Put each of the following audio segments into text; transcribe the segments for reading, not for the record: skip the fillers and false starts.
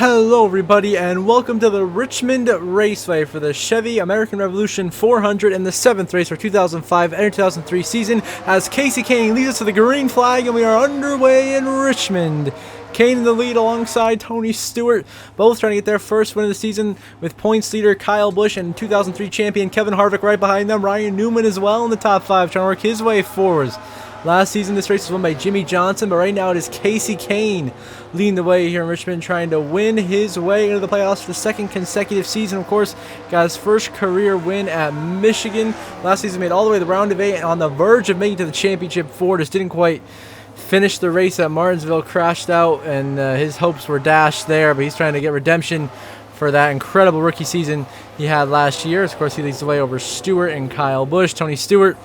Hello everybody and welcome to the Richmond Raceway for the Chevy American Revolution 400 and the 7th race for 2005 and 2003 season as Kasey Kahne leads us to the green flag and we are underway in Richmond. Kahne in the lead alongside Tony Stewart, both trying to get their first win of the season with points leader Kyle Busch and 2003 champion Kevin Harvick right behind them. Ryan Newman as well in the top 5 trying to work his way forwards. Last season, this race was won by Jimmie Johnson, but right now it is Kasey Kahne leading the way here in Richmond, trying to win his way into the playoffs for the second consecutive season. Of course, got his first career win at Michigan. Last season, made all the way to the round of 8, and on the verge of making it to the championship. Ford just didn't quite finish the race at Martinsville, crashed out, and his hopes were dashed there, but he's trying to get redemption for that incredible rookie season he had last year. Of course, he leads the way over Stewart and Kyle Busch. Tony Stewart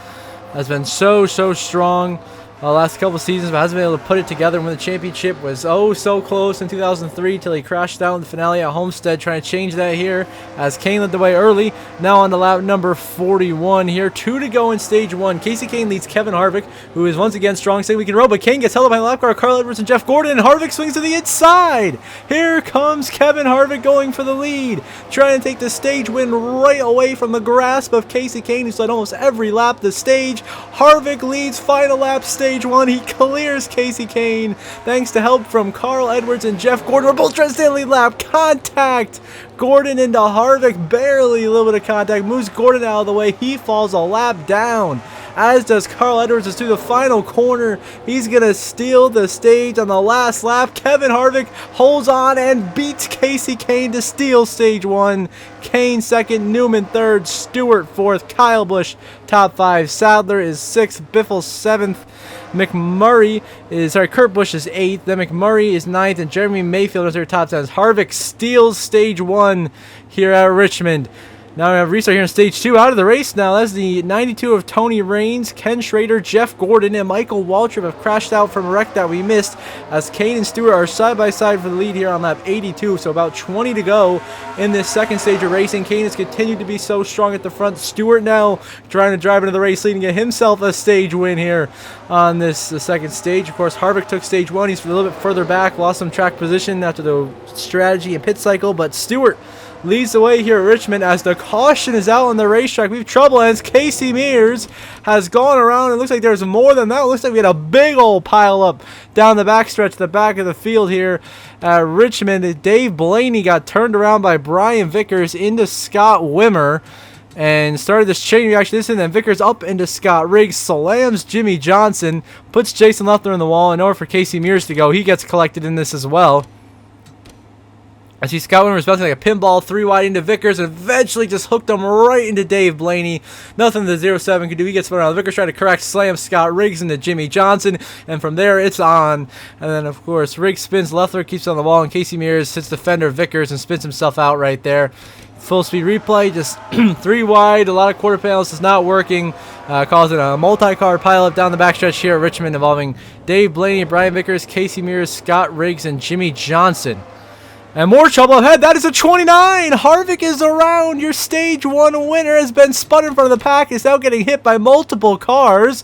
has been so strong the last couple seasons, but hasn't been able to put it together and win the championship. Was so close in 2003 till he crashed out in the finale at Homestead, trying to change that here as Kahne led the way early. Now on to lap number 41 here. 2 to go in stage 1. Kasey Kahne leads Kevin Harvick, who is once again strong second week in a row, but Kahne gets held up by the lap car, Carl Edwards and Jeff Gordon, and Harvick swings to the inside. Here comes Kevin Harvick going for the lead, trying to take the stage win right away from the grasp of Kasey Kahne, who's led almost every lap the stage. Harvick leads final lap stage 1. He clears Kasey Kahne thanks to help from Carl Edwards and Jeff Gordon. We're both trying to stay in the lead lap. Contact. Gordon into Harvick. Barely a little bit of contact. Moves Gordon out of the way. He falls a lap down, as does Carl Edwards. Is through the final corner. He's going to steal the stage on the last lap. Kevin Harvick holds on and beats Kasey Kahne to steal stage 1. Kahne second, Newman third, Stewart fourth, Kyle Busch top 5, Sadler is 6th, Biffle 7th, Kurt Busch is 8th, then McMurray is 9th, and Jeremy Mayfield is their top 10. Harvick steals stage 1 here at Richmond. Now we have restart here in stage 2. Out of the race now. That's the 92 of Tony Raines, Ken Schrader, Jeff Gordon, and Michael Waltrip have crashed out from a wreck that we missed, as Kahne and Stewart are side by side for the lead here on lap 82. So about 20 to go in this second stage of racing. Kahne has continued to be so strong at the front. Stewart now trying to drive into the race, leading to get himself a stage win here on this second stage. Of course, Harvick took stage 1. He's a little bit further back, lost some track position after the strategy and pit cycle, but Stewart leads the way here at Richmond as the caution is out on the racetrack. We have trouble as Casey Mears has gone around. It looks like there's more than that. It looks like we had a big old pile up down the backstretch, the back of the field here at Richmond. Dave Blaney got turned around by Brian Vickers into Scott Wimmer and started this chain reaction. This and then Vickers up into Scott Riggs, slams Jimmie Johnson, puts Jason Leffler in the wall, and in order for Casey Mears to go, he gets collected in this as well. I see Scott Wimmer was about to like a pinball 3 wide into Vickers and eventually just hooked him right into Dave Blaney. Nothing the 07 could do. He gets spun around. Vickers tried to correct, slam Scott Riggs into Jimmie Johnson, and from there it's on. And then, of course, Riggs spins, Leffler keeps on the wall, and Casey Mears hits the fender Vickers and spins himself out right there. Full speed replay, just 3 wide. A lot of quarter panels, is not working. Causing a multi-car pileup down the backstretch here at Richmond involving Dave Blaney, Brian Vickers, Casey Mears, Scott Riggs, and Jimmie Johnson. And more trouble ahead. That is a 29. Harvick is around. Your stage 1 winner has been spun in front of the pack. Is now getting hit by multiple cars.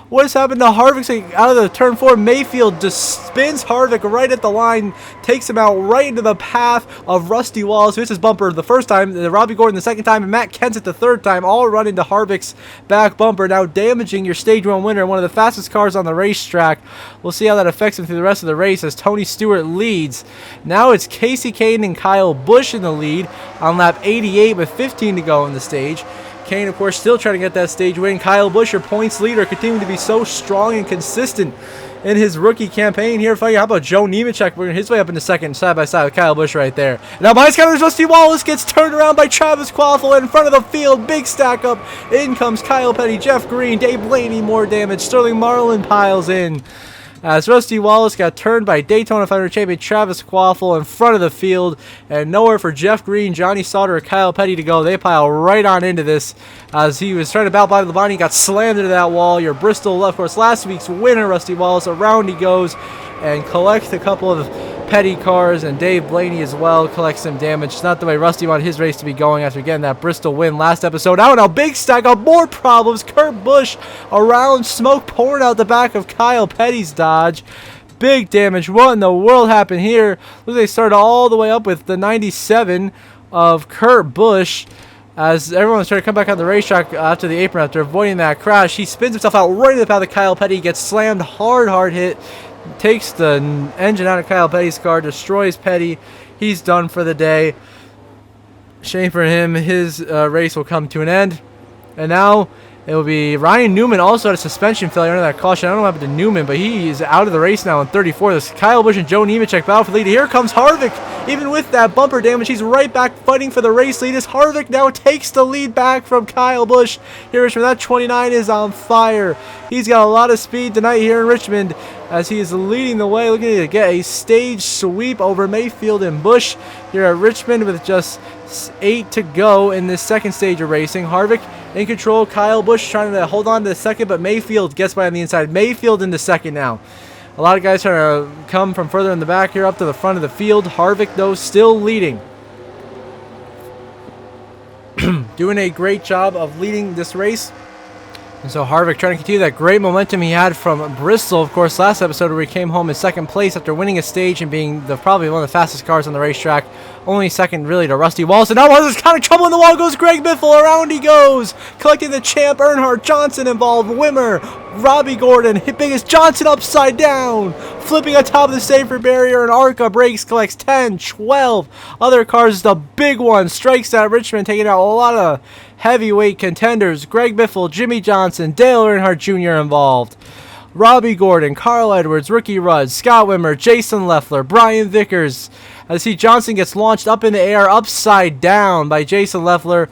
What has happened to Harvick? So out of the turn 4, Mayfield just spins Harvick right at the line, takes him out right into the path of Rusty Wallace, who hits his bumper the first time, Robbie Gordon the second time, and Matt Kenseth the third time, all run into Harvick's back bumper, now damaging your stage 1 winner, one of the fastest cars on the racetrack. We'll see how that affects him through the rest of the race as Tony Stewart leads. Now it's Kasey Kahne and Kyle Busch in the lead on lap 88 with 15 to go in the stage. Kahne, of course, still trying to get that stage win. Kyle Busch, your points leader, continuing to be so strong and consistent in his rookie campaign here. How about Joe Nemechek working his way up into second, side by side with Kyle Busch right there. Now behind Skyler's Rusty Wallace gets turned around by Travis Kvapil in front of the field. Big stack up. In comes Kyle Petty, Jeff Green, Dave Blaney, more damage. Sterling Marlin piles in, as Rusty Wallace got turned by Daytona 500 champion Travis Kvapil in front of the field, and nowhere for Jeff Green, Johnny Sauter, or Kyle Petty to go. They pile right on into this as he was trying to battle by Labonte, got slammed into that wall. Your Bristol left course last week's winner, Rusty Wallace, around he goes and collects a couple of Petty cars, and Dave Blaney as well collects some damage. It's not the way Rusty wanted his race to be going after getting that Bristol win last episode. Now, big stack up, more problems. Kurt Busch around, smoke pouring out the back of Kyle Petty's Dodge. big damage. What in the world happened here? Looks like they started all the way up with the 97 of Kurt Busch. As everyone's trying to come back on the racetrack after the apron, after avoiding that crash, he spins himself out right in the path of Kyle Petty, gets slammed hard hit, takes the engine out of Kyle Petty's car, destroys Petty. He's done for the day. Shame for him. His race will come to an end. And now it will be Ryan Newman, also had a suspension failure under that caution. I don't know what happened to Newman, but he is out of the race now in 34. This Kyle Busch and Joe Nemechek battle for the lead. Here comes Harvick. Even with that bumper damage, he's right back fighting for the race lead as Harvick now takes the lead back from Kyle Busch. Here, Richmond, that 29 is on fire. He's got a lot of speed tonight here in Richmond as he is leading the way, looking to get a stage sweep over Mayfield and Busch here at Richmond with just 8 to go in this second stage of racing. Harvick in control. Kyle Busch trying to hold on to the second, but Mayfield gets by on the inside. Mayfield into second now. A lot of guys trying to come from further in the back here up to the front of the field. Harvick, though, still leading. Doing a great job of leading this race. And so Harvick trying to continue that great momentum he had from Bristol, of course, last episode where he came home in second place after winning a stage and being probably one of the fastest cars on the racetrack. Only second, really, to Rusty Wallace. And now there's kind of trouble in the wall. Goes Greg Biffle. Around he goes. Collecting the champ. Earnhardt, Johnson involved. Wimmer, Robbie Gordon. Hit biggest Johnson upside down. Flipping on top of the safety barrier. And Arca breaks. Collects 10, 12. Other cars, the big one. Strikes at Richmond. Taking out a lot of heavyweight contenders. Greg Biffle, Jimmy Johnson, Dale Earnhardt Jr. involved. Robbie Gordon, Carl Edwards, Ricky Rudd, Scott Wimmer, Jason Leffler, Brian Vickers. As Johnson gets launched up in the air, upside down by Jason Leffler.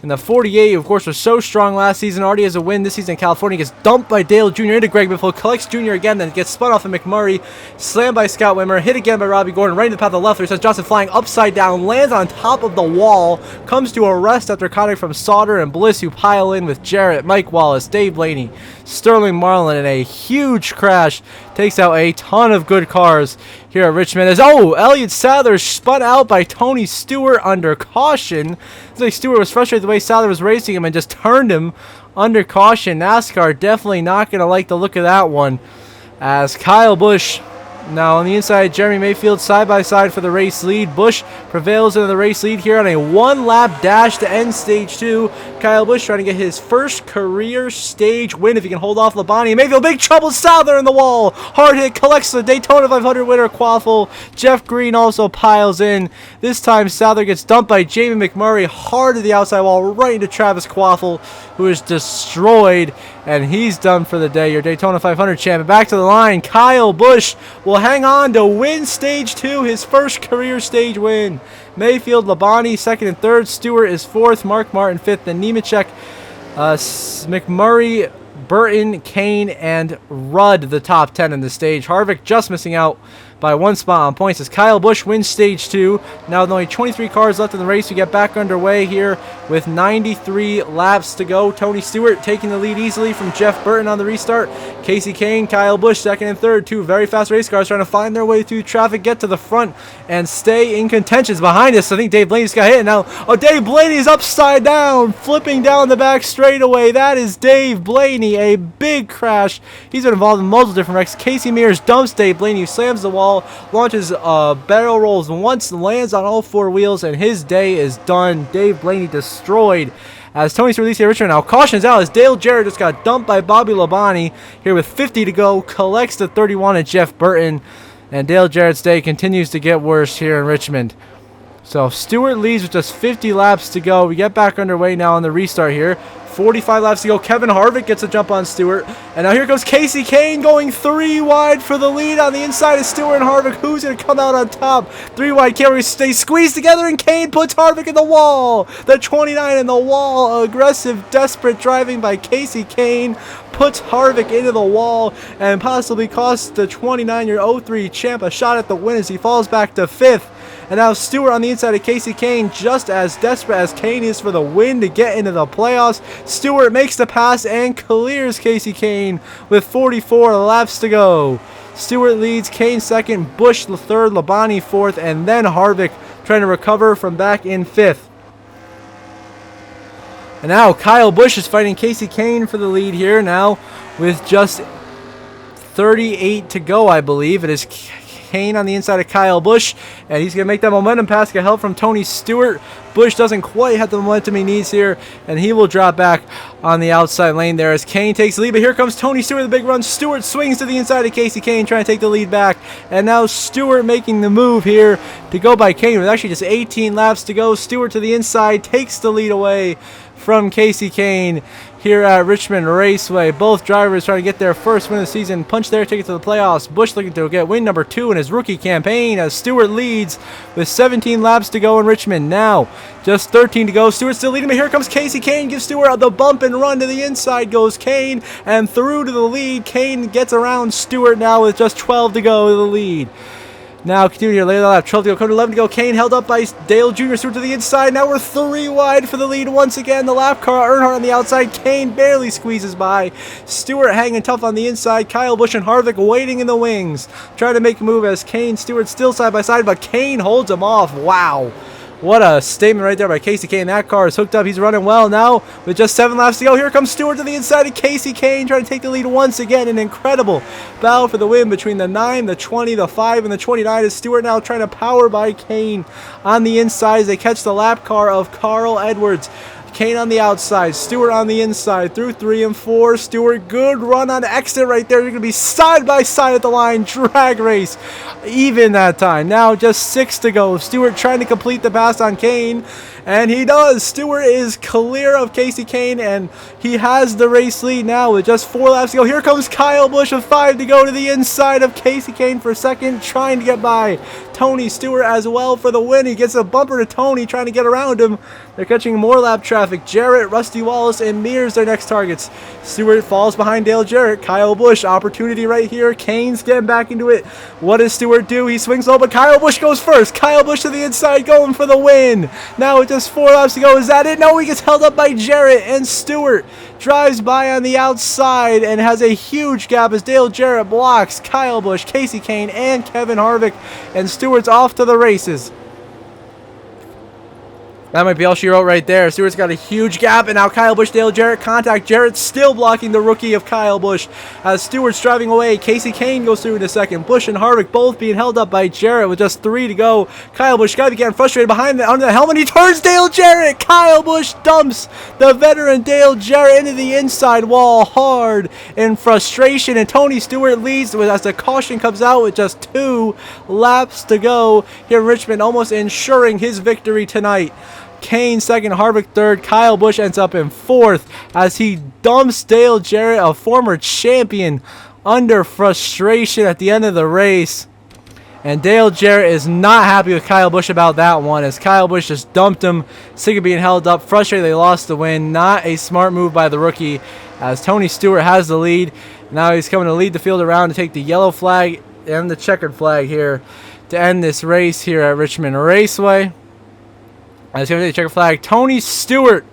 And the 48, of course, was so strong last season. Already has a win this season in California. Gets dumped by Dale Jr. into Greg Biffle. Collects Jr. again, then gets spun off of McMurray. Slammed by Scott Wimmer. Hit again by Robbie Gordon. Right in the path of Leffler. Says Johnson flying upside down. Lands on top of the wall. Comes to a rest after contact from Sauter and Bliss, who pile in with Jarrett, Mike Wallace, Dave Blaney, Sterling Marlin, in a huge crash. Takes out a ton of good cars here at Richmond. As Elliott Sadler spun out by Tony Stewart under caution. It's like Stewart was frustrated the way Sadler was racing him and just turned him under caution. NASCAR definitely not going to like the look of that one. As Kyle Busch now on the inside, Jeremy Mayfield side by side for the race lead. Busch prevails into the race lead here on a one-lap dash to end stage 2. Kyle Busch trying to get his first career stage win if he can hold off Labonte. Mayfield, big trouble, Sadler in the wall. Hard hit, collects the Daytona 500 winner, Quaffle. Jeff Green also piles in. This time Sadler gets dumped by Jamie McMurray hard to the outside wall, right into Travis Quaffle, who is destroyed. And he's done for the day, your Daytona 500 champion. Back to the line, Kyle Busch will hang on to win stage 2, his first career stage win. Mayfield, Labonte, second and third. Stewart is fourth. Mark Martin, fifth. Then Nemechek, McMurray, Burton, Kane, and Rudd, the top 10 in the stage. Harvick just missing out by one spot on points as Kyle Busch wins stage 2. Now with only 23 cars left in the race, we get back underway here with 93 laps to go. Tony Stewart taking the lead easily from Jeff Burton on the restart. Casey Kane, Kyle Busch second and third. Two very fast race cars trying to find their way through traffic, get to the front, and stay in contention. Behind us, I think Dave Blaney just got hit. And now, Dave Blaney is upside down, flipping down the back straightaway. That is Dave Blaney, a big crash. He's been involved in multiple different wrecks. Casey Mears dumps Dave Blaney, who slams the wall, launches barrel rolls once, lands on all four wheels, and his day is done. Dave Blaney destroyed. As Tony's released here, Richmond now cautions out as Dale Jarrett just got dumped by Bobby Labonte here with 50 to go, collects the 31 at Jeff Burton, and Dale Jarrett's day continues to get worse here in Richmond. So Stewart leads with just 50 laps to go. We get back underway now on the restart here. 45 laps to go. Kevin Harvick gets a jump on Stewart. And now here goes Casey Kane going 3 wide for the lead on the inside of Stewart and Harvick. Who's going to come out on top? 3 wide. Can't really stay squeezed together, and Kane puts Harvick in the wall. The 29 in the wall. Aggressive, desperate driving by Casey Kane puts Harvick into the wall and possibly costs the 29-year 03 champ a shot at the win as he falls back to 5th. And now Stewart on the inside of Casey Kane, just as desperate as Kane is for the win to get into the playoffs. Stewart makes the pass and clears Casey Kane with 44 laps to go. Stewart leads, Kane second, Busch third, Labonte fourth, and then Harvick trying to recover from back in 5th. And now Kyle Busch is fighting Casey Kane for the lead here now with just 38 to go, I believe. It is Kane on the inside of Kyle Busch, and he's going to make that momentum pass, get help from Tony Stewart. Busch doesn't quite have the momentum he needs here, and he will drop back on the outside lane there as Kane takes the lead. But here comes Tony Stewart, the big run. Stewart swings to the inside of Kasey Kahne, trying to take the lead back. And now Stewart making the move here to go by Kane with actually just 18 laps to go. Stewart to the inside takes the lead away from Kasey Kahne here at Richmond Raceway. Both drivers trying to get their first win of the season, punch their ticket to the playoffs. Busch looking to get win number 2 in his rookie campaign as Stewart leads with 17 laps to go in Richmond. Now, just 13 to go. Stewart still leading, but here comes Kasey Kahne. Gives Stewart the bump and run to the inside. Goes Kahne, and through to the lead. Kahne gets around Stewart now with just 12 to go to the lead. Now continuing here, later lap, 12 to go, code 11 to go. Kane held up by Dale Jr. Stewart to the inside. Now we're 3 wide for the lead once again. The lap car, Earnhardt on the outside. Kane barely squeezes by. Stewart hanging tough on the inside. Kyle Busch and Harvick waiting in the wings, trying to make a move as Kane, Stewart still side by side, but Kane holds him off. Wow. What a statement right there by Kasey Kahne. That car is hooked up. He's running well now with just 7 laps to go. Here comes Stewart to the inside of Kasey Kahne, trying to take the lead once again. An incredible battle for the win between the 9, the 20, the 5, and the 29. As Stewart now trying to power by Kahne on the inside as they catch the lap car of Carl Edwards. Kane on the outside, Stewart on the inside, through 3 and 4. Stewart, good run on exit right there. You're going to be side by side at the line. Drag race, even that time. Now just 6 to go. Stewart trying to complete the pass on Kane, and he does. Stewart is clear of Kasey Kahne, and he has the race lead now with just 4 laps to go. Here comes Kyle Busch with 5 to go to the inside of Kasey Kahne for second, trying to get by Tony Stewart as well for the win. He gets a bumper to Tony, trying to get around him. They're catching more lap traffic. Jarrett, Rusty Wallace, and Mears their next targets. Stewart falls behind Dale Jarrett. Kyle Busch, opportunity right here. Kane's getting back into it. What does Stewart do? He swings low, but Kyle Busch goes first. Kyle Busch to the inside, going for the win. Now with just 4 laps to go. Is that it? No, he gets held up by Jarrett, and Stewart drives by on the outside and has a huge gap as Dale Jarrett blocks Kyle Busch, Kasey Kahne, and Kevin Harvick, and Stewart's off to the races. That might be all she wrote right there. Stewart's got a huge gap, and now Kyle Busch, Dale Jarrett contact. Jarrett still blocking the rookie of Kyle Busch as Stewart's driving away. Kasey Kahne goes through in a second. Busch and Harvick both being held up by Jarrett with just 3 to go. Kyle Busch got to be getting frustrated behind under the helmet. He turns Dale Jarrett. Kyle Busch dumps the veteran Dale Jarrett into the inside wall hard in frustration, and Tony Stewart leads as the caution comes out with just 2 laps to go here in Richmond, almost ensuring his victory tonight. Kane second, Harvick third. Kyle Busch ends up in 4th as he dumps Dale Jarrett, a former champion, under frustration at the end of the race. And Dale Jarrett is not happy with Kyle Busch about that one, as Kyle Busch just dumped him, sick of being held up, frustrated they lost the win. Not a smart move by the rookie, as Tony Stewart has the lead. Now he's coming to lead the field around to take the yellow flag and the checkered flag here to end this race here at Richmond Raceway. As he's going to take the checkered flag, Tony Stewart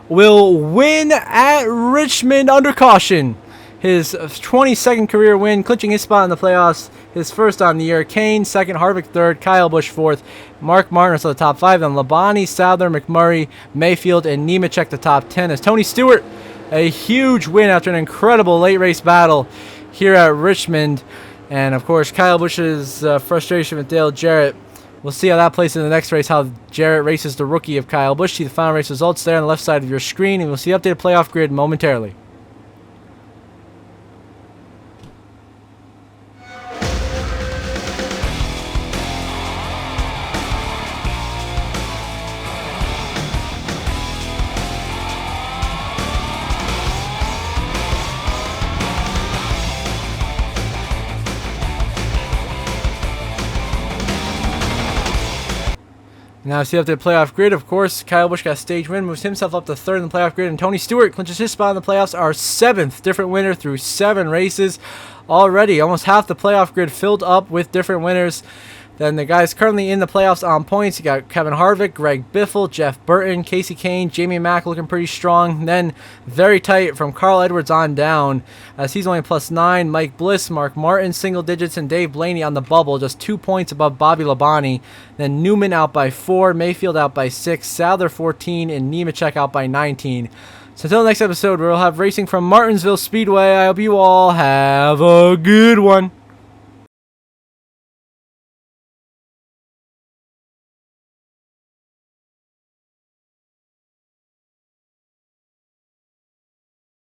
will win at Richmond under caution. His 22nd career win, clinching his spot in the playoffs, his first on the year. Kane second, Harvick third, Kyle Busch 4th, Mark Martin to the top 5, then Labonte, Sadler, McMurray, Mayfield, and Nemechek the top 10. As Tony Stewart, a huge win after an incredible late race battle here at Richmond. And of course, Kyle Busch's frustration with Dale Jarrett. We'll see how that plays in the next race, how Jarrett races the rookie of Kyle Busch. See the final race results there on the left side of your screen, and we'll see the updated playoff grid momentarily. Now, see up to the playoff grid. Of course, Kyle Busch got a stage win, moves himself up to 3rd in the playoff grid, and Tony Stewart clinches his spot in the playoffs, our 7th different winner through 7 races. Already, almost half the playoff grid filled up with different winners. Then the guys currently in the playoffs on points, you got Kevin Harvick, Greg Biffle, Jeff Burton, Kasey Kahne, Jamie Mack looking pretty strong. Then very tight from Carl Edwards on down, as he's only +9. Mike Bliss, Mark Martin, single digits, and Dave Blaney on the bubble, just 2 points above Bobby Labonte. Then Newman out by 4, Mayfield out by 6, Sadler 14, and Nemechek out by 19. So until next episode, where we'll have racing from Martinsville Speedway, I hope you all have a good one.